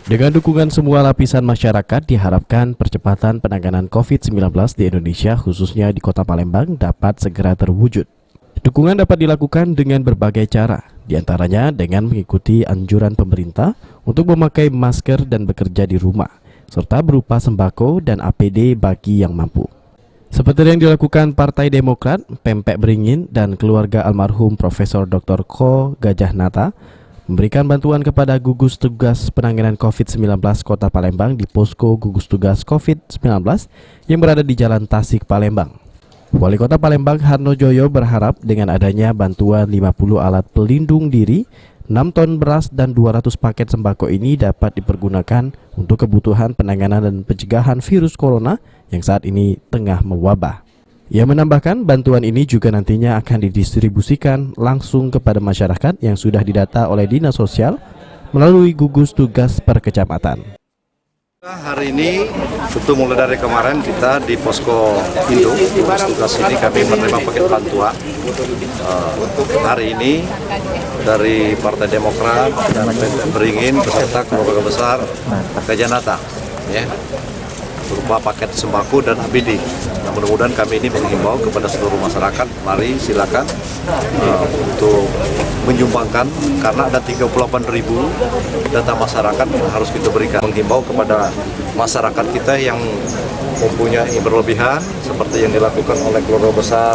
Dengan dukungan semua lapisan masyarakat, diharapkan percepatan penanganan COVID-19 di Indonesia, khususnya di Kota Palembang, dapat segera terwujud. Dukungan dapat dilakukan dengan berbagai cara, diantaranya dengan mengikuti anjuran pemerintah untuk memakai masker dan bekerja di rumah, serta berupa sembako dan APD bagi yang mampu. Seperti yang dilakukan Partai Demokrat, Pempek Beringin, dan keluarga almarhum Profesor Dr. Ko Gajah Nata, memberikan bantuan kepada gugus tugas penanganan COVID-19 Kota Palembang di posko gugus tugas COVID-19 yang berada di Jalan Tasik, Palembang. Wali Kota Palembang Harno Joyo berharap dengan adanya bantuan 50 alat pelindung diri, 6 ton beras dan 200 paket sembako ini dapat dipergunakan untuk kebutuhan penanganan dan pencegahan virus corona yang saat ini tengah mewabah. Ia menambahkan bantuan ini juga nantinya akan didistribusikan langsung kepada masyarakat yang sudah didata oleh Dinas Sosial melalui gugus tugas per kecamatan. Hari ini, tentu mulai dari kemarin kita di Posko Indo, gugus tugas ini kami menerima paket bantuan. Hari ini dari Partai Demokrat dan Pempek Beringin beserta keluarga besar Gajah Nata, ya, berupa paket sembako dan APD. Nah, mudah-mudahan kami ini menghimbau kepada seluruh masyarakat, mari silakan untuk menyumbangkan, karena ada 38.000 data masyarakat yang harus kita berikan. Menghimbau kepada masyarakat kita yang mempunyai berlebihan seperti yang dilakukan oleh keluarga besar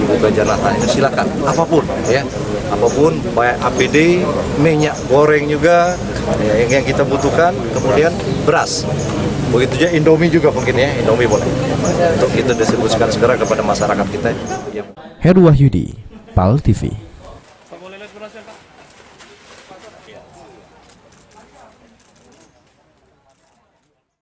Ibu Gajah Nata ini, silakan apapun, ya, apapun, baik APD, minyak goreng juga ya, yang kita butuhkan, kemudian beras. Begitu juga Indomie juga mungkin, ya, Indomie boleh. Untuk itu distribusikan segera kepada masyarakat kita. Heru Wahyudi, PAL TV.